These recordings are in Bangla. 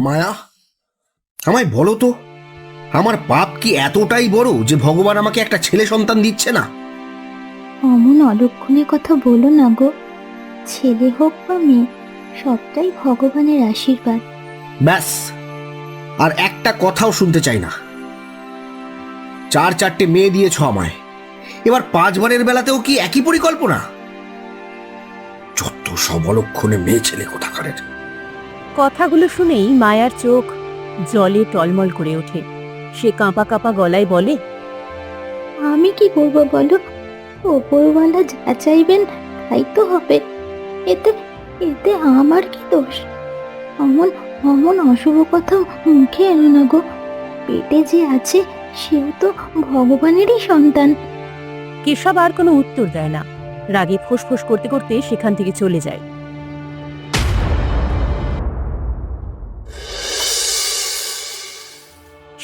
মায়া, আমায় বলো তো, আমার পাপ কি এতটাই বড় যে ভগবান আমাকে একটা ছেলে সন্তান দিচ্ছে না? অমন অলক্ষণের কথা বলো না গো। ছেলে হোক বা মেয়ে, সবটাই ভগবানের আশীর্বাদ। ব্যাস, আর একটা কথাও শুনতে চাই না। 4-4টে মেয়ে দিয়েছ আমায়, এবার 5বারের বেলাতেও কি একই পরিকল্পনা? যত সব অলক্ষণে মেয়ে ছেলে কোথাকারের। কথাগুলো শুনেই মায়ার চোখ জলে টলমল করে ওঠে। সে কাঁপা কাঁপা গলায় বলে, আমি কি করবো বলো? ওপরওয়ালা যা চাইবেন তাই তো হবে। এতে এতে আমার কি দোষ? অমন অমন অশুভ কথা মুখে এলো না গো। পেটে যে আছে সেও তো ভগবানেরই সন্তান। কেশব আর কোনো উত্তর দেয় না। রাগে ফোঁসফোঁস করতে করতে সেখান থেকে চলে যায়।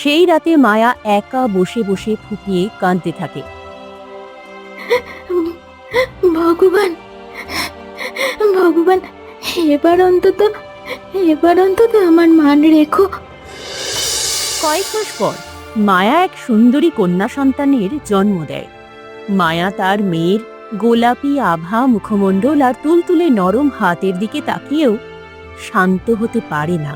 সেই রাতে মায়া একা বসে বসে ফুপিয়ে কাঁদতে থাকে। ভগবান, ভগবান, এবার অন্তত এবার অন্তত আমার মান রেখো। কয়েক মাস পর মায়া এক সুন্দরী কন্যা সন্তানের জন্ম দেয়। মায়া তার মেয়ের গোলাপি আভা মুখমণ্ডল আর তুলতুলে নরম হাতের দিকে তাকিয়েও শান্ত হতে পারে না।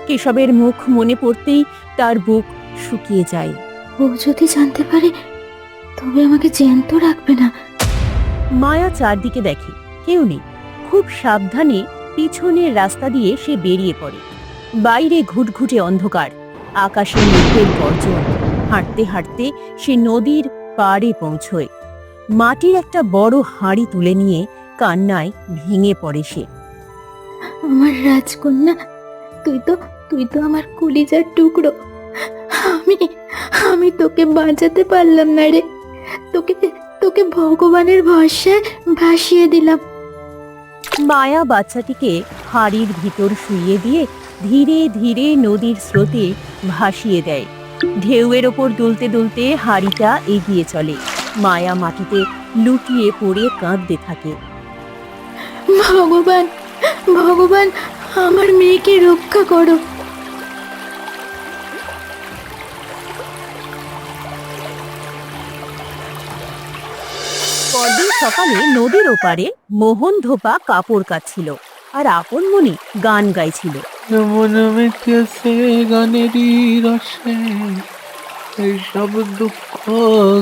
কেশবের মুখ মনে পড়তেই তার বুক শুকিয়ে যায়। ও যদি জানতে পারে তবে আমাকে জ্যান্ত রাখবে না। মায়া চারদিকে দেখে, কেউ নেই। খুব সাবধানে পিছনের রাস্তা দিয়ে সে বেরিয়ে পড়ে। বাইরে ঘুটঘুটে অন্ধকার, আকাশে মেঘের গর্জন। হাঁটতে হাঁটতে সে নদীর পাড়ে পৌঁছয়। মাটির একটা বড় হাঁড়ি তুলে নিয়ে কান্নায় ভেঙে পড়ে সে। আমার রাজকন্যা, তুই তো আমার কলিজার টুকরো। আমি আমি তোকে বাঁচাতে পারলাম না রে। তোকে তোকে ভগবানের ভরসায় ভাসিয়ে দিলাম। মায়া বাচ্চাটিকে হাড়ির ভিতর শুইয়ে দিয়ে ধীরে ধীরে নদীর স্রোতে ভাসিয়ে দেয়। ঢেউয়ের ওপর দুলতে দুলতে হাড়িটা এগিয়ে চলে। মায়া মাটিতে লুটিয়ে পড়ে কাঁদতে থাকে। ভগবান, ভগবান, আমার মেয়েকে রক্ষা করো। পরদিন সকালে নদীর ওপারে মোহন ধোপা কাপড় কাচ্ছিল আর আপন মনে গান গাইছিল। মনে মিটেছে গানেরই রসে, এইসব দুঃখ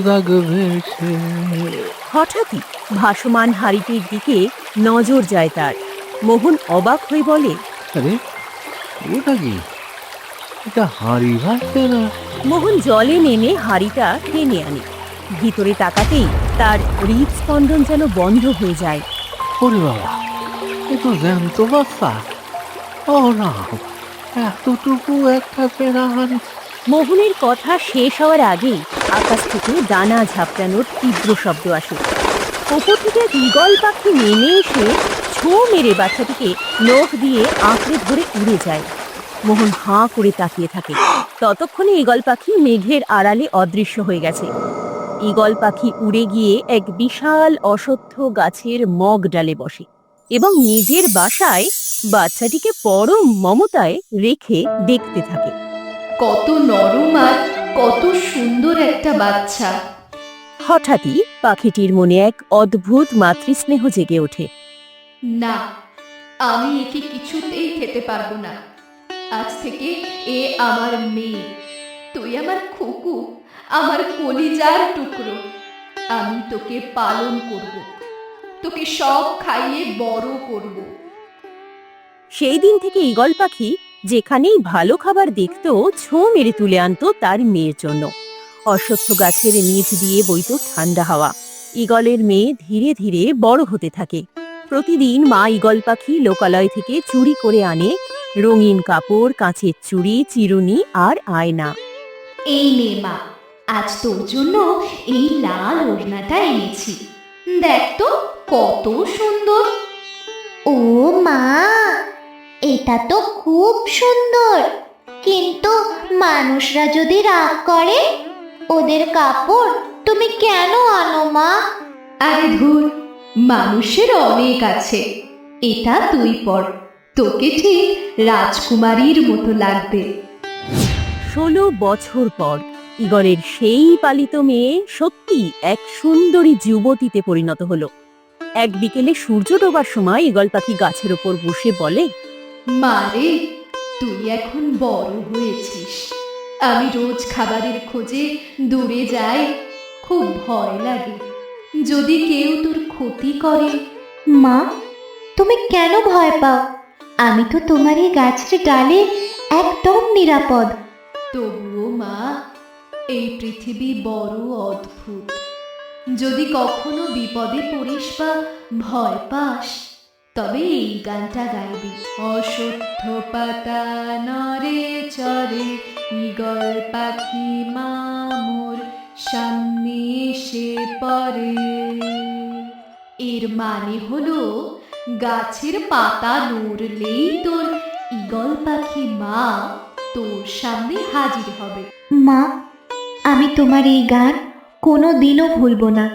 দাগ ভেসে। হঠাৎই ভাসমান হাড়িটির দিকে নজর যায় তার। মোহন অবাক হয়ে বলে, আরে ওটা কি? এটা হাঁড়ি ভাসছে না। মোহন জলে নেমে হাড়িটা টেনে আনে। ভিতরে তাকাতেই তার হৃদস্পন্দন যেন বন্ধ হয়ে যায়। ওরে বাবা, এ তো জ্যান্ত বাচ্চা। ও না, এতটুকু একটা প্রাণ। মোহনের কথা শেষ হওয়ার আগেই আকাশ থেকে ডানা ঝাপটানোর তীব্র শব্দ আসে। ওপর থেকে ঈগল পাখি নেমে এসে ছো মেরে বাচ্চাটিকে নখ দিয়ে আঁকড়ে ধরে উড়ে যায়। মোহন হাঁ করে তাকিয়ে থাকে। ততক্ষণে ঈগল পাখি মেঘের আড়ালে অদৃশ্য হয়ে গেছে। ঈগল পাখি উড়ে গিয়ে এক বিশাল অশ্বত্থ গাছের মগ ডালে বসে এবং নিজের বাসায় বাচ্চাটিকে পরম মমতায় রেখে দেখতে থাকে। কত নরম আর কত সুন্দর একটা বাচ্চা। হঠাৎই পাখিটির মনে এক অদ্ভুত মাতৃস্নেহ জেগে ওঠে। না, আমি একে কিছুতেই খেতে পারবো না। আজ থেকে এ আমার মেয়ে। তুই আমার খুকু, আমার কলিজার টুকরো। আমি তোকে পালন করব, তোকে সব খাইয়ে বড় করব। সেই দিন থেকে ঈগল পাখি যেখানেই ভালো খাবার দেখত ছো মেরে তুলে আনতো তার মেয়ের জন্য। অশ্বত্থ গাছের নিচ দিয়ে বইতো ঠান্ডা হাওয়া। ঈগলের মেয়ে ধীরে ধীরে বড় হতে থাকে। প্রতিদিন মা ঈগল পাখি লোকালয় থেকে চুরি করে আনে রঙিন কাপড়, কাঁচের চুড়ি, চিরুনি আর আয়না। এই নে মা, আজ তোর জন্য এই লাল ওড়নাটা এনেছি। দেখ তো কত সুন্দর। ও মা, এটা তো খুব সুন্দর, কিন্তু মানুষরা যদি রাগ করে, ওদের কাপড় তুমি কেন আনো মা? আরে ধুর, মানুষের অনেক আছে, এটা তুই পর। তোকে ঠিক রাজকুমারীর মতো লাগবে। 16 বছর পর ঈগলের সেই পালিত মেয়ে সত্যি এক সুন্দরী যুবতীতে পরিণত হলো। এক বিকেলে সূর্য ডোবার সময় ঈগল পাখি গাছের ওপর বসে বলে, মারে, তুই এখন বড় হয়েছিস। আমি রোজ খাবারের খোঁজে দূরে যাই, খুব ভয় লাগে যদি কেউ তোর ক্ষতি করে। মা, তুমি কেন ভয় পাও? আমি তো তোমার এই গাছের ডালে একদম নিরাপদ। তবুও মা, এই পৃথিবী বড় অদ্ভুত। যদি কখনো বিপদে পড়িস বা ভয় পাস, তবে এই গানটা গাইবি। অসহ্য পাতা নড়ে চড়ে, ঈগল পাখি মামুর সামনে এসে পড়ে। এর মানে হলো গাছের পাতা নড়লেই তোর ঈগল পাখি মা তোর সামনে হাজির হবে। মা, আমি তোমার এই গান কোনো দিনও ভুলবো না।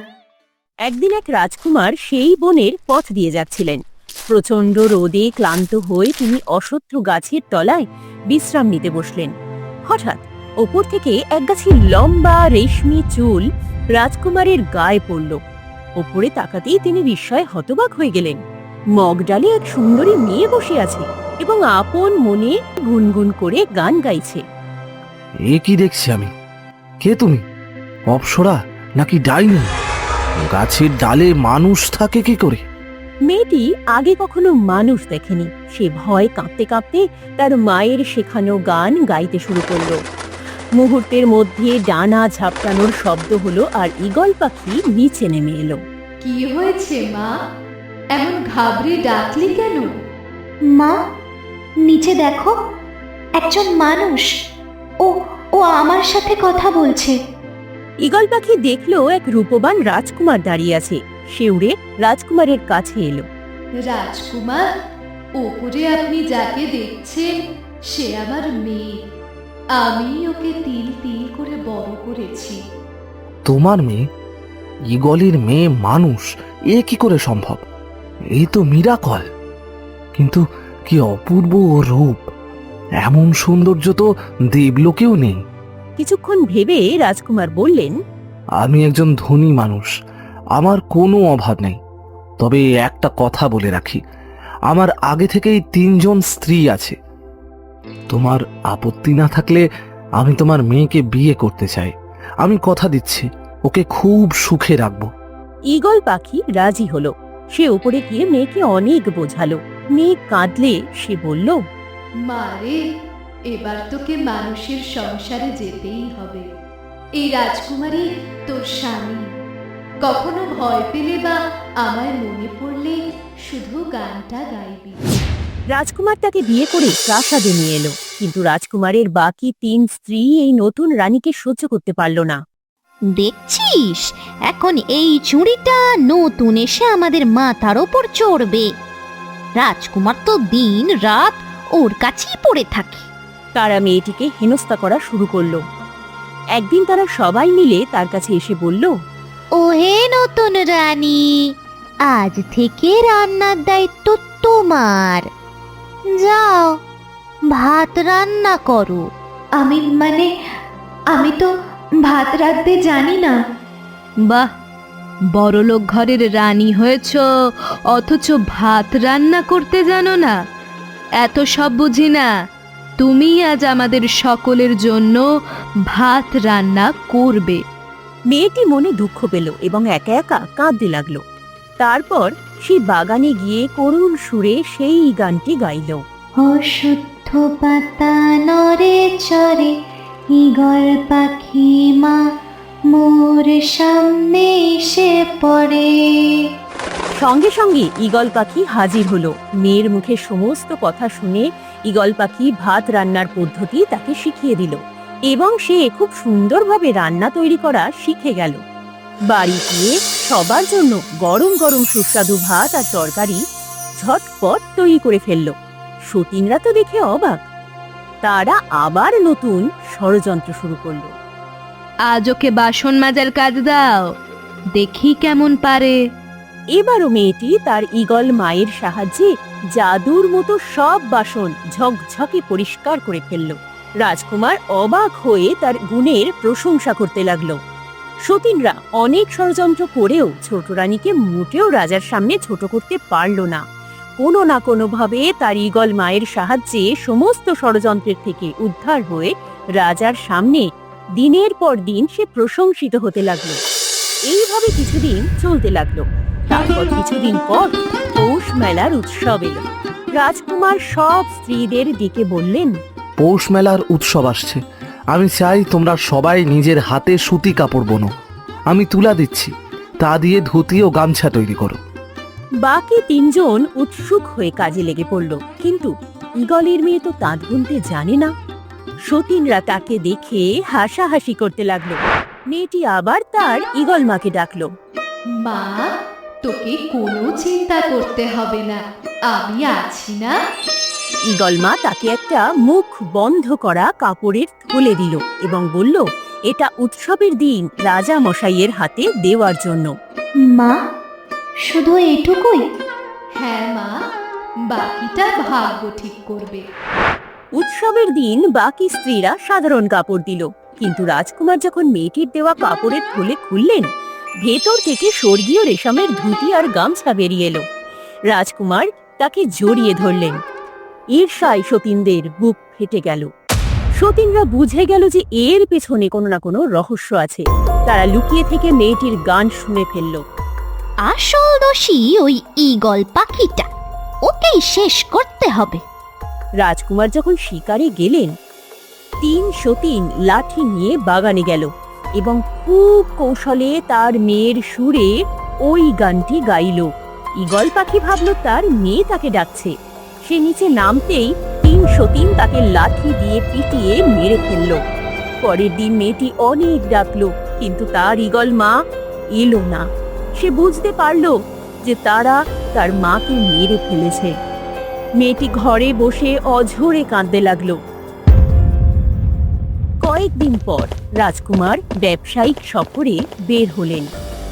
একদিন এক রাজকুমার সেই বনের পথ দিয়ে যাচ্ছিলেন। প্রচণ্ড রোদে ক্লান্ত হয়ে তিনি অশত্রু গাছের তলায় বিশ্রাম নিতে বসলেন। হঠাৎ ওপর থেকে এক গাছের লম্বা রেশমি চুল রাজকুমারের গায়ে পড়ল। ওপরে তাকাতেই তিনি বিস্ময়ে হতবাক হয়ে গেলেন। মগডালে এক সুন্দরী মেয়ে বসে আছে এবং আপন মনে গুনগুন করে গান গাইছে। এ কি দেখছি আমি? কে তুমি? অপ্সরা নাকি ডাইনি? গাছের ডালে মানুষ থাকে কি করে? মেয়েটি আগে কখনো মানুষ দেখেনি। সে ভয় কাঁপতে কাঁপতে তার মায়ের শেখানো গান গাইতে শুরু করলো। মুহূর্তের মধ্যে ডানা ঝাপটানোর শব্দ হলো আর ঈগল পাখি নিচে নেমে এলো। কি হয়েছে মা? এমন ঘাবড়ে ডাকলি কেন? মা, নিচে দেখো, একজন মানুষ। ও ও আমার সাথে কথা বলছে। ঈগল পাখি দেখলো এক রূপবান রাজকুমার দাঁড়িয়ে আছে। সে উড়ে রাজকুমারের কাছে এলো। রাজকুমার, ওপরে আপনি যাকে দেখছেন সে আমার মেয়ে। আমি ওকে তিল তিল করে বড় করেছি। তোমার মেয়ে? ঈগলের মেয়ে মানুষ? এ কি করে সম্ভব? এই তো মিরাকল। কিন্তু কি অপূর্ব ও রূপ! এমন সৌন্দর্য তো দেবলোকেও নেই। কিছুক্ষণ ভেবে রাজকুমার বললেন, আমি একজন ধনী মানুষ, আমার কোনো অভাব নেই। তবে একটা কথা বলে রাখি, আমার আগে থেকেই 3 জন স্ত্রী আছে। তোমার আপত্তি না থাকলে আমি তোমার মেয়েকে বিয়ে করতে চাই। আমি কথা দিচ্ছি, ওকে খুব সুখে রাখবো। ঈগল পাখি রাজি হলো। সে উপরে গিয়ে মেয়েকে অনেক বোঝালো। মেয়ে কাঁদলে সে বলল, মারে, এবার তোকে মানুষের সংসারে যেতেই হবে। এই রাজকুমারী তোর স্বামী। কখনো ভয় পেলে বা আমায় মনে পড়লে শুধু গানটা গাইবি। রাজকুমার তাকে বিয়ে করে প্রাসাদে নিয়ে এলো। কিন্তু রাজকুমারের বাকি 3 স্ত্রী এই নতুন রানীকে সহ্য করতে পারল না। দেখছিস, এখন এই চুড়িটা নতুন এসে আমাদের মাথার ওপর চড়বে। রাজকুমার তো দিন রাত ওর কাছেই পড়ে থাকে। তারা মেয়েটিকে হেনস্থা করা শুরু করলো। একদিন তারা সবাই মিলে তার কাছে এসে বলল, ও হে নতুন রানী, আজ থেকে রান্নার দায়িত্ব তোমার। যাও, ভাত রান্না করো। আমি তো ভাত রাঁধতে জানি না। বাহ, বড়লোক ঘরের রানী হয়েছ, অথচ ভাত রান্না করতে জানো না? এত সব বুঝি না। তুমি আজ আমাদের সকলের জন্য ভাত রান্না করবে। মেয়েটি মনে দুঃখ পেল এবং একা একা কাঁদতে লাগলো। তারপর সে বাগানে গিয়ে করুণ সুরে সেই গানটি গাইল। অশুদ্ধ পাতা নড়ে চড়ে, ঈগল পাখি মা মোর সামনে এসে পড়ে। সঙ্গে সঙ্গে ঈগল পাখি হাজির হলো। মেয়ের মুখে সমস্ত কথা শুনে ঈগল পাখি ভাত রান্নার পদ্ধতি তাকে শিখিয়ে দিল এবং সে খুব সুন্দরভাবে রান্না তৈরি করা শিখে গেল। বাড়ি গিয়ে সবার জন্য গরম গরম সুস্বাদু ভাত আর তরকারি ঝটপট তৈরি করে ফেলল। সতীনরা তো দেখে অবাক। তারা আবার নতুন ষড়যন্ত্র শুরু করলো। আজ ওকে বাসন মাজার কাজ দাও, দেখি কেমন পারে। এবারও মেয়েটি তার ঈগল মায়ের সাহায্যে জাদুর মতো সব বাসন ঝকঝকে পরিষ্কার করে ফেলল। রাজকুমার অবাক হয়ে তার গুণের প্রশংসা করতে লাগলো। সতীনরা অনেক ষড়যন্ত্র করেও ছোট রানীকে মোটেও রাজার সামনে ছোট করতে পারল না। কোনো না কোনোভাবে তার ঈগল মায়ের সাহায্যে সমস্ত ষড়যন্ত্রের থেকে উদ্ধার হয়ে রাজার সামনে দিনের পর দিন সে প্রশংসিত হতে লাগলো। এইভাবে কিছুদিন চলতে লাগলো। তারপর কিছুদিন পর পৌষ মেলার উৎসব এলো। রাজকুমার সব স্ত্রীদের ডেকে বললেন, পৌষ মেলার উৎসব আসছে, আমি চাই তোমরা সবাই নিজের হাতে সুতি কাপড় বোনো। আমি তুলা দিচ্ছি, তা দিয়ে ধুতি ও গামছা তৈরি করো। বাকি তিনজন উৎসুক হয়ে কাজে লেগে পড়ল, কিন্তু ঈগলের মেয়ে তো তাঁত বুনতে জানে না। সতীনরা তাকে দেখে হাসাহাসি করতে লাগলো। মেয়েটি আবার তার ঈগল মাকে ডাকলো। মা, তোকে কোনো চিন্তা করতে হবে না, আমি আছি না। ঈগল মা তাকে একটা মুখ বন্ধ করা কাপড়ের থলে দিল এবং বলল, এটা উৎসবের দিন রাজা মশাইয়ের হাতে দেওয়ার জন্য। মা, শুধু এইটুকুই? হ্যাঁ মা, বাকিটা ভাগ্য ঠিক করবে। উৎসবের দিন বাকি স্ত্রীরা সাধারণ কাপড় দিল, কিন্তু রাজকুমার যখন মেয়েটির দেওয়া কাপড়ের থলে খুললেন, ভেতর থেকে স্বর্গীয় রেশমের ধুতি আর গামছা বেরিয়ে এলো। রাজকুমার তাকে জড়িয়ে ধরলেন। ঈর্ষায় সতীনদের বুক ফেটে গেল। সতীনরা বুঝে গেল যে এর পেছনে কোনো না কোনো রহস্য আছে। তারা লুকিয়ে থেকে মেয়েটির গান শুনে ফেলল। আসল দোষী ওই ঈগল পাখিটা, ওকেই শেষ করতে হবে। রাজকুমার যখন শিকারে গেলেন, তিন সতীন লাঠি নিয়ে বাগানে গেল এবং খুব কৌশলে তার মেয়ের সুরে ওই গানটি গাইল। ঈগল পাখি ভাবল তার মেয়ে তাকে ডাকছে। সে নিচে নামতেই তিন সতীন তাকে লাঠি দিয়ে পিটিয়ে মেরে ফেলল। পরের দিন মেয়েটি অনেক ডাকলো, কিন্তু তার ঈগল মা এলো না। সে বুঝতে পারল যে তারা তার মাকে মেরে ফেলেছে। মেয়েটি ঘরে বসে অঝরে কাঁদতে লাগলো। কয়েকদিন পর রাজকুমার ব্যবসায়িক সফরে বের হলেন।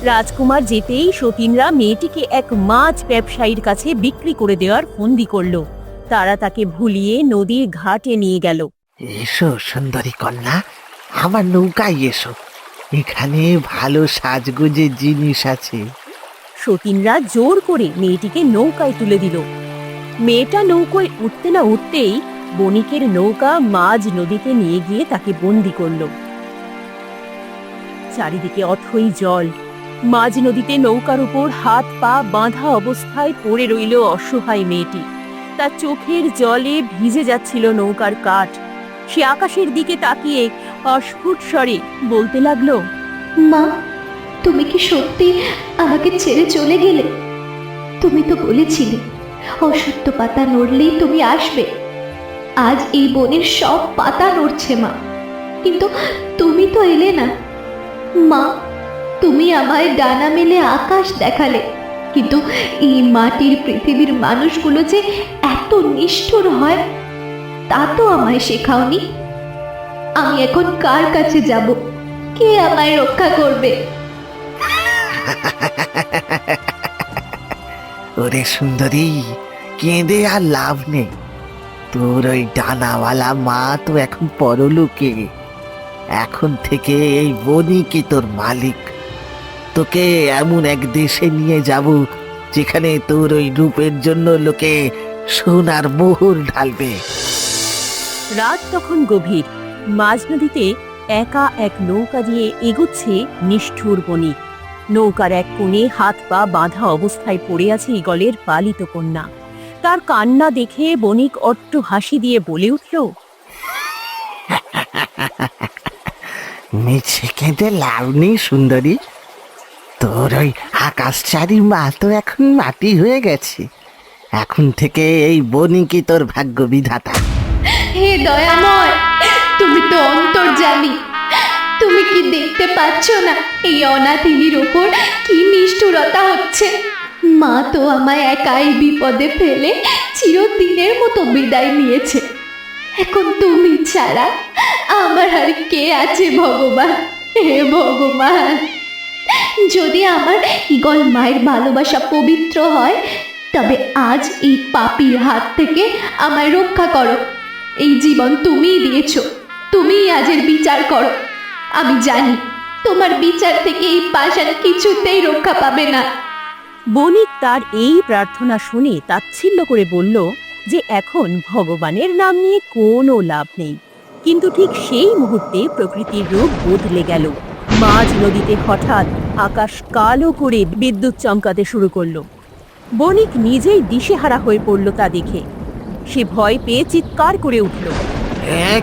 রাজকুমার যেতেই সতীনরা মেয়েটিকে এক মাছ ব্যবসায়ীর কাছে বিক্রি করে দেওয়ার ফন্দি করল। তারা তাকে ভুলিয়ে নদীর ঘাটে নিয়ে গেল। এসো সুন্দরী কন্যা, আমার নৌকায় এসো, এখানে ভালো সাজগোজের জিনিস আছে। সতীনরা জোর করে মেয়েটিকে নৌকায় তুলে দিল। মেয়েটা নৌকায় উঠতে না উঠতেই বণিকের নৌকা মাঝ নদীতে নিয়ে গিয়ে তাকে বন্দি করল। চারিদিকে অথই জল। মাঝ নদীতে নৌকার উপর হাত পা বাঁধা অবস্থায় পড়ে রইল অসহায় মেয়েটি। তার চোখের জলে ভিজে যাচ্ছিল নৌকার কাঠ। সে আকাশের দিকে তাকিয়ে অস্ফুট স্বরে বলতে লাগলো, মা, তুমি কি সত্যি আমাকে ছেড়ে চলে গেলে? তুমি তো বলেছিলে অসত্য পাতা নড়লেই তুমি আসবে। আজ এই বনের সব পাতা নড়ছে মা, কিন্তু তুমি তো এলে না। মা, তুমি আমায় ডানা মেলে আকাশ দেখালে, কিন্তু এই মাটির পৃথিবীর মানুষগুলো যে এত নিষ্ঠুর হয় তা তো আমায় শেখাওনি। আমি এখন কার কাছে যাব? কে আমায় রক্ষা করবে? ওরে সুন্দরী, কেঁদে আর লাভ নেই। তোর ওই ডানাওয়ালা মা তো এখন পরলোকে। এখন থেকে এই বণিকই তোর মালিক। তোকে এমন এক দেশে নিয়ে যাব যেখানে তোর ওই রূপের জন্য লোকে সোনার মোহর ঢালবে। রাত তখন গভীর। মাঝ নদীতে একা এক নৌকা দিয়ে এগুচ্ছে নিষ্ঠুর বণিক। নৌকার এক কোণে হাত পা বাঁধা অবস্থায় পড়ে আছে ঈগলের পালিত কন্যা। তার কান্না দেখে বণিক অট্ট হাসি দিয়ে বলে উঠল, মিছে কেঁদে লাভ নেই সুন্দরী। তোর ওই আকাশচারী মা তো এখন মাটি হয়ে গেছে। এখন থেকে এই বণিকই তোর ভাগ্য বিধাতা। হে দয়াময়, তুমি তো অন্তর্যামী। তুমি কি দেখতে পাচ্ছ না এই অনাথিনীর ওপর কি নিষ্ঠুরতা হচ্ছে? মা তো আমায় একাই বিপদে ফেলে চিরদিনের মতো বিদায় নিয়েছে। এখন তুমি ছাড়া আমার আর কে আছে ভগবান? হে ভগবান, যদি আমার ঈগল মায়ের ভালোবাসা পবিত্র হয়, তবে আজ এই পাপীর হাত থেকে আমায় রক্ষা করো। এই জীবন তুমিই দিয়েছো, তুমিই আজের বিচার করো। আমি জানি তোমার বিচার থেকে এই পাষাণ কিছুতেই রক্ষা পাবে না। বণিক তার এই প্রার্থনা শুনে তাচ্ছিল্য করে বলল যে এখন ভগবানের নাম নিয়ে কোনো লাভ নেই। কিন্তু ঠিক সেই মুহূর্তে প্রকৃতির রূপ বদলে গেল। মাঝ নদীতে হঠাৎ আকাশ কালো করে বিদ্যুৎ চমকাতে শুরু করলো। বণিক নিজেই দিশেহারা হয়ে পড়ল তা দেখে। সে ভয় পেয়ে চিৎকার করে উঠল।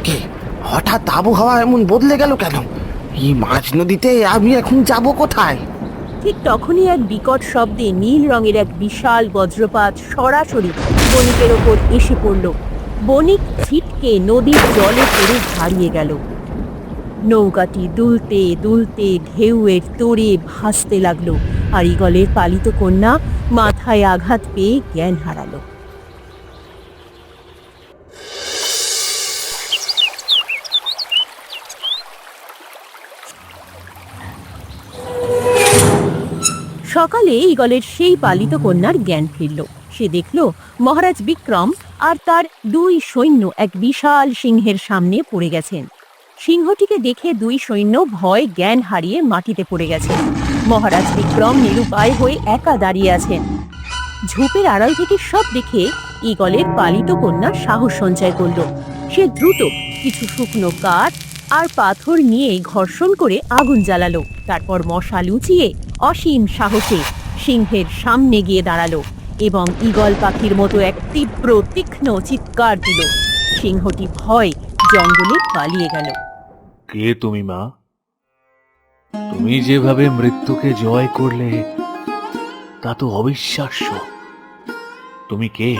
কি হঠাৎ আবহাওয়া এমন বদলে গেল কেন? এই মাঝ নদীতে আমি এখন যাব কোথায়? ঠিক তখনই এক বিকট শব্দে নীল রঙের এক বিশাল বজ্রপাত সরাসরি বণিকের ওপর এসে পড়ল। বণিক ছিটকে নদীর জলে পড়ে হারিয়ে গেল। নৌকাটি দুলতে দুলতে ঢেউয়ের তোড়ে ভাসতে লাগলো, আর ঈগলের পালিত কন্যা মাথায় আঘাত পেয়ে জ্ঞান হারালো। সকালে ঈগলের সেই পালিত কন্যার জ্ঞান ফিরল। সে দেখল মহারাজ বিক্রম আর তার দুই সৈন্য এক বিশাল সিংহের সামনে পড়ে গেছেন। সিংহটিকে দেখে দুই সৈন্য ভয় জ্ঞান হারিয়ে মাটিতে পড়ে গেছে। মহারাজ বিক্রম নিরুপায় হয়ে একা দাঁড়িয়ে আছেন। ঝোপের আড়াল থেকে সব দেখে ঈগলের পালিত কন্যা সাহস সঞ্চয় করল। সে দ্রুত কিছু শুকনো কাঠ আর পাথর নিয়ে ঘর্ষণ করে আগুন জ্বালালো। তারপর মশাল উঁচিয়ে অসীম সাহসে সিংহের সামনে গিয়ে দাঁড়ালো এবং ঈগল পাখির মতো এক তীব্র তীক্ষ্ণ চিৎকার দিল। সিংহটি ভয় জঙ্গলে পালিয়ে গেল। কে তুমি মা? তুমি যেভাবে মৃত্যুকে জয় করলে তা তো অবিশ্বাস্য। তুমি কে?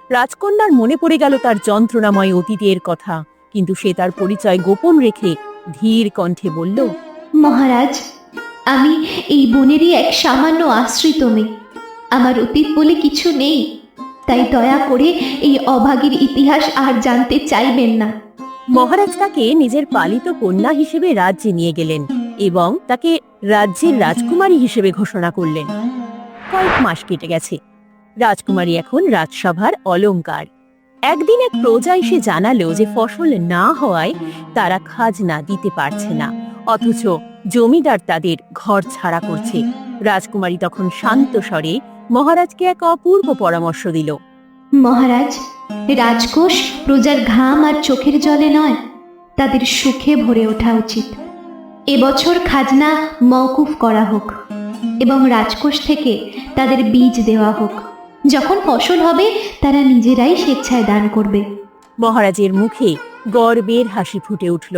রাজকন্যার মনে পড়ে গেল তার যন্ত্রণাময় অতীতের কথা, কিন্তু সে তার পরিচয় গোপন রেখে ধীর কণ্ঠে বলল, মহারাজ, আমি এই বনেরই এক সামান্য আশ্রিত মেয়ে। আমার অতীত বলে কিছু নেই, তাই দয়া করে এই অভাগীর ইতিহাস আর জানতে চাইবেন না। মহারাজ তাকে নিজের পালিত কন্যা হিসেবে রাজ্যে নিয়ে গেলেন এবং তাকে রাজ্যের রাজকুমারী হিসেবে ঘোষণা করলেন। কয়েক মাস কেটে গেছে। রাজকুমারী এখন রাজসভার অলংকার। একদিন এক প্রজা এসে জানালো যে ফসল না হওয়ায় তারা খাজনা দিতে পারছে না, অথচ জমিদার তাদের ঘর ছাড়া করছে। রাজকুমারী তখন শান্ত স্বরে মহারাজকে এক অপূর্ব পরামর্শ দিল। মহারাজ, রাজকোষ প্রজার ঘাম আর চোখের জলে নয়, তাদের সুখে ভরে ওঠা উচিত। এবছর খাজনা মওকুফ করা হোক এবং রাজকোষ থেকে তাদের বীজ দেওয়া হোক। যখন ফসল হবে তারা নিজেরাই স্বেচ্ছায় দান করবে। মহারাজের মুখে গর্বের হাসি ফুটে উঠল।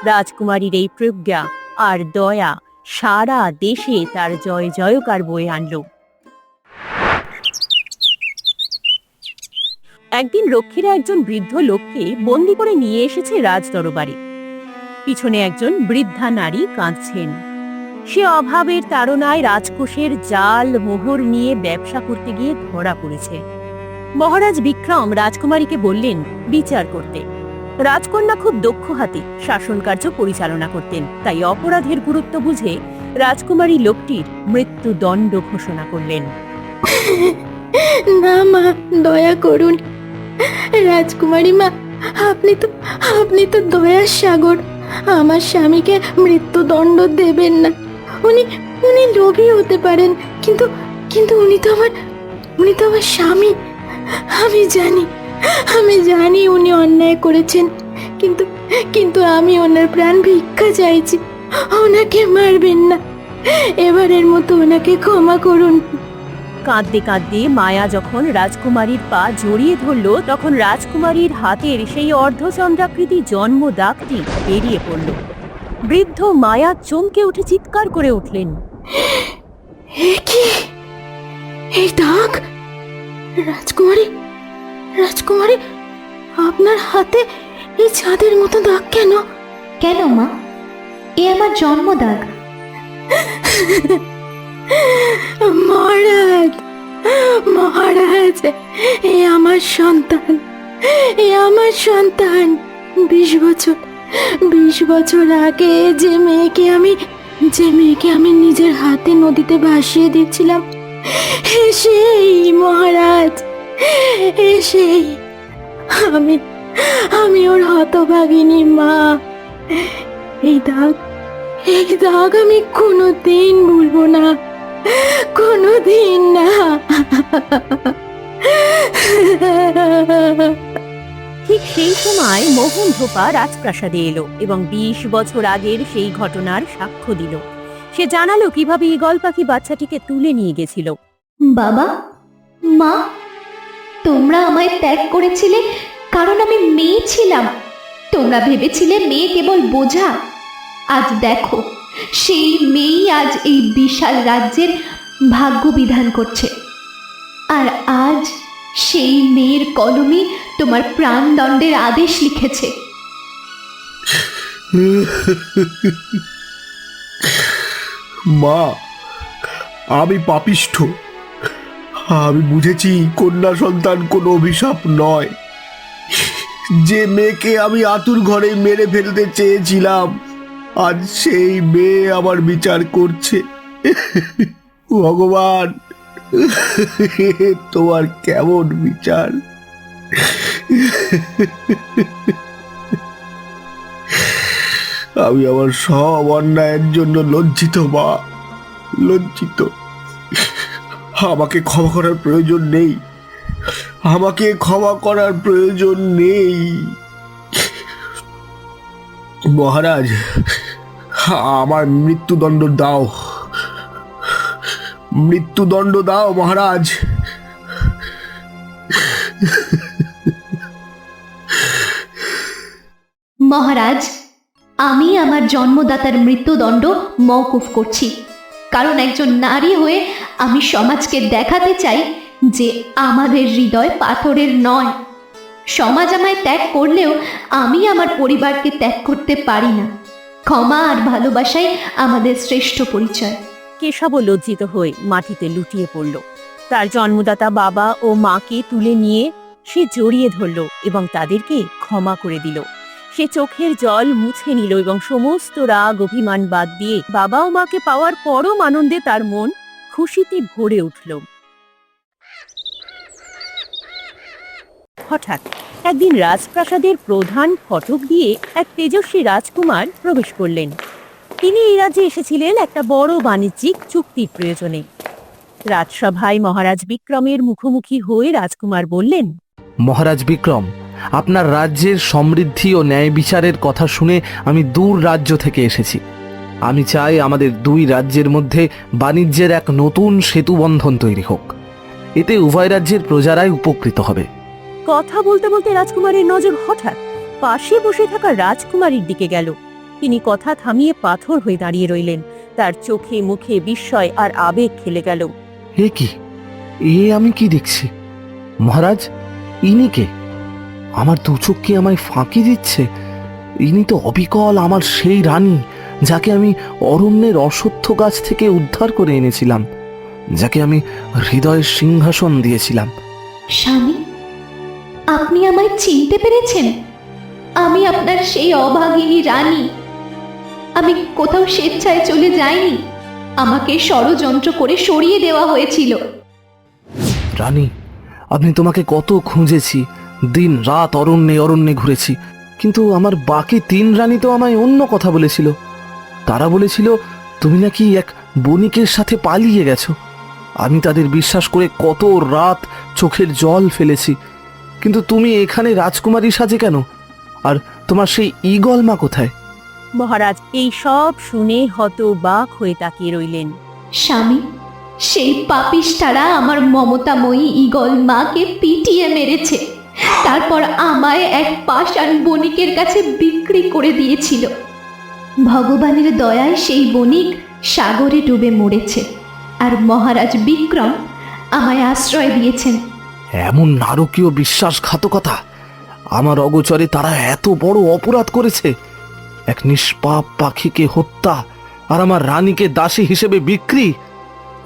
রাজকুমারীর এই প্রজ্ঞা আর দয়া সারা দেশে তার জয় জয়কার বয়ে আনল। একদিন রক্ষীরা একজন বৃদ্ধ লোককে বন্দি করে নিয়ে এসেছে রাজ দরবারে। পিছনে একজন বৃদ্ধা নারী কাঁদছেন। সে অভাবের তাড়নায় রাজকোষের জাল মোহর নিয়ে ব্যবসা করতে গিয়ে ধরা পড়েছে। মহারাজ বিক্রম রাজকুমারীকে বললেন বিচার করতে। রাজকন্যা খুব দক্ষ হাতে শাসন কার্য পরিচালনা করতেন, তাই অপরাধের গুরুত্ব বুঝে রাজকুমারী লোকটির মৃত্যুদণ্ড ঘোষণা করলেন। না মা, দয়া করুন। রাজকুমারী মা, আপনি তো দয়ার সাগর। আমার স্বামীকে মৃত্যুদণ্ড দেবেন না। উনি লোভী হতে পারেন, কিন্তু উনি তো আমার স্বামী। আমি জানি উনি অন্যায় করেছেন, কিন্তু আমি ওনার প্রাণ ভিক্ষা চাইছি। ওনাকে মারবেন না। এবারের মতো ওনাকে ক্ষমা করুন। কাঁদতে কাঁদতে মায়া যখন রাজকুমারীর পা জড়িয়ে ধরল, তখন রাজকুমারীর হাতের সেই অর্ধচন্দ্রাকৃতি জন্ম দাগটি বেরিয়ে পড়ল। বৃদ্ধ মায়া চমকে উঠে চিৎকার করে উঠলেন, এই দাগ! রাজকুমারী, আপনার হাতে এই চাঁদের মতো দাগ কেন? কেন মা? এ আমার জন্ম দাগ। মহারাজ, এ আমার সন্তান। 20 বছর আগে যে মেয়েকে আমি যে মেয়েকে আমি নিজের হাতে নদীতে ভাসিয়ে দিচ্ছিলাম, সেই মহারাজ, সেই আমি আমি ওর হতভাগিনী মা। এই দাগ আমি কোনোদিন ভুলবো না, কোনোদিন না। ঠিক সেই সময় মোহন ধোপা রাজপ্রাসাদে এলো এবং 20 বছর আগের সেই ঘটনার সাক্ষ্য দিল। সে জানালো কিভাবে ঈগল পাখি বাচ্চাটিকে তুলে নিয়ে গেছিল। বাবা, মা, তোমরা আমায় ত্যাগ করেছিলে কারণ আমি মেয়ে ছিলাম। তোমরা ভেবেছিলে মেয়ে কেবল বোঝা। আজ দেখো, সেই মেয়েই আজ এই বিশাল রাজ্যের ভাগ্য বিধান করছে। আর আজ সেই মেয়ের কলমে তোমার প্রাণদণ্ডের আদেশ লিখেছে। মা, আমি পাপিষ্ঠ। আমি বুঝেছি কন্যা সন্তান কোনো অভিশাপ নয়। যে মেয়েকে আমি আতুর ঘরে মেরে ফেলতে চেয়েছিলাম, আজ সেই মেয়ে আমার বিচার করছে। ভগবান, তোমার কেমন বিচার! আমি আমার সব অন্যায়ের জন্য লজ্জিত মা, লজ্জিত। আমাকে ক্ষমা করার প্রয়োজন নেই, আমাকে ক্ষমা করার প্রয়োজন নেই। মহারাজ, আমার মৃত্যুদণ্ড দাও, মৃত্যুদণ্ড দাও মহারাজ। মহারাজ, আমি আমার জন্মদাতার মৃত্যুদণ্ড মওকুফ করছি, কারণ একজন নারী হয়ে আমি সমাজকে দেখাতে চাই যে আমাদের হৃদয় পাথরের নয়। সমাজ আমায় ত্যাগ করলেও আমি আমার পরিবারকে ত্যাগ করতে পারি না। ক্ষমা আর ভালোবাসাই আমাদের শ্রেষ্ঠ পরিচয়। কেশব লজ্জিত হয়ে মাটিতে লুটিয়ে পড়ল। তার জন্মদাতা বাবা ও মাকে তুলে নিয়ে সে জড়িয়ে ধরল এবং তাদেরকে ক্ষমা করে দিল। সে চোখের জল মুছে নিল এবং সমস্ত রাগ অভিমান বাদ দিয়ে বাবা ও মাকে পাওয়ার পরম আনন্দে তার মন খুশিতে ভরে উঠল। হঠাৎ একদিন রাজপ্রাসাদের প্রধান ফটক দিয়ে এক তেজস্বী রাজকুমার প্রবেশ করলেন। তিনি এই রাজ্যে এসেছিলেন একটা বড় বাণিজ্যিক চুক্তির প্রয়োজনে। রাজসভায় মহারাজ বিক্রমের মুখোমুখি হয়ে রাজকুমার বললেন, মহারাজ বিক্রম, আপনার রাজ্যের সমৃদ্ধি ও ন্যায় বিচারের কথা শুনে আমি দূর রাজ্য থেকে এসেছি। আমি চাই আমাদের দুই রাজ্যের মধ্যে বাণিজ্যের এক নতুন সেতু বন্ধন তৈরি হোক। এতে উভয় রাজ্যের প্রজারাই উপকৃত হবে। কথা বলতে বলতে রাজকুমারের নজর হঠাৎ পাশে বসে থাকা রাজকুমারীর দিকে গেল। তিনি কথা থামিয়ে পাথর হয়ে দাঁড়িয়ে রইলেন। তার চোখে মুখে বিস্ময় আর আবেগ খেলে গেল। এ কি, এ আমি কি দেখছি? মহারাজ, ইনি কে? আমার দু চোখ কি আমায় ফাঁকি দিচ্ছে? ইনি তো অবিকল আমার সেই রানী, যাকে আমি অরণ্যের অশ্বত্থ গাছ থেকে উদ্ধার করে এনেছিলাম, যাকে আমি হৃদয়ের সিংহাসন দিয়েছিলাম। স্বামী, আপনি আমায় চিনতে পেরেছেন? আমি আপনার সেই অভাগিনী রানী। আমি কোথাও স্বেচ্ছায় চলে যাইনি, আমাকে ষড়যন্ত্র করে সরিয়ে দেওয়া হয়েছিল। রানী, আপনি তোমাকে কত খুঁজেছি, দিন রাত অরণ্যে অরণ্যে ঘুরেছি, কিন্তু আমার বাকি 3 রানী তো আমায় অন্য কথা বলেছিল। তারা বলেছিল তুমি নাকি এক বণিকের সাথে পালিয়ে গেছো। আমি তাদের বিশ্বাস করে কত রাত চোখের জল ফেলেছি, কিন্তু তুমি এখানে রাজকুমারী সাজে কেন? আর তোমার সেই ঈগল মা কোথায়? মহারাজ এই সব শুনে হতবাক হয়ে তাকিয়ে রইলেন। স্বামী, সেই পাপিষ্ঠারা আমার মমতাময়ী ঈগল মাকে পিটিয়ে মেরেছে, তারপর আমায় এক পাষাণ বণিকের কাছে বিক্রি করে দিয়েছিল। ভগবানের দয়ায় সেই বণিক সাগরে ডুবে মরেছে, আর মহারাজ বিক্রম আমায় আশ্রয় দিয়েছেন। এমন নারকীয় বিশ্বাসঘাতকতা! আমার অগোচরে তারা এত বড় অপরাধ করেছে। এক নিষ্পাপ পাখিকে হত্যা আর আমার রানীকে দাসী হিসেবে বিক্রি।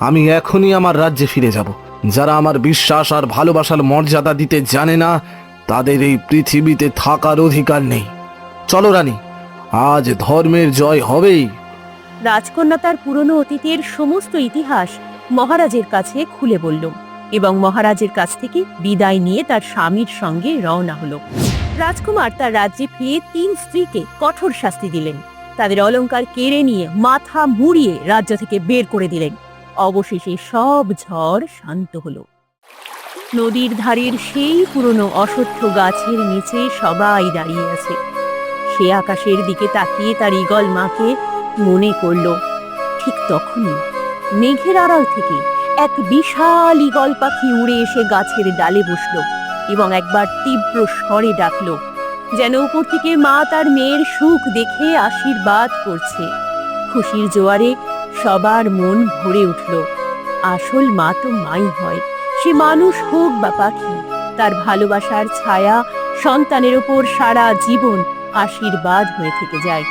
আমি এখনই আমার রাজ্যে ফিরে যাব। যারা আমার বিশ্বাস আর ভালোবাসার মর্যাদা দিতে জানে না, তাদের এই পৃথিবীতে থাকার অধিকার নেই। চলো রানী, আজ ধর্মের জয় হবেই। রাজকন্যা তার পুরনো অতীতের সমস্ত ইতিহাস মহারাজের কাছে খুলে বলল এবং মহারাজের কাছ থেকে বিদায় নিয়ে তার স্বামীর সঙ্গে রওনা হলো। রাজকুমার তার রাজ্যে ফিরে 3 স্ত্রীকে কঠোর শাস্তি দিলেন, তাদের অলংকার কেড়ে নিয়ে মাথা মুড়িয়ে রাজ্য থেকে বের করে দিলেন। অবশেষে সব ঝড় শান্ত হলো। নদীর ধারের সেই পুরনো অশ্বত্থ গাছের নিচে সবাই দাঁড়িয়ে আছে। সে আকাশের দিকে তাকিয়ে তার ঈগল মাকে মনে করল। ঠিক তখনই মেঘের আড়াল থেকে এক বিশাল ঈগল পাখি উড়ে এসে গাছের ডালে বসলো এবং একবার তীব্র স্বরে ডাকলো, যেন উপর থেকে মা তার মেয়ের সুখ দেখে আশীর্বাদ করছে। খুশির জোয়ারে সবার মন ভরে উঠল। আসল মা তো মাই হয়, সে মানুষ হোক বা পাখি। তার ভালোবাসার ছায়া সন্তানের ওপর সারা জীবন আশীর্বাদ হয়ে থেকে যায়।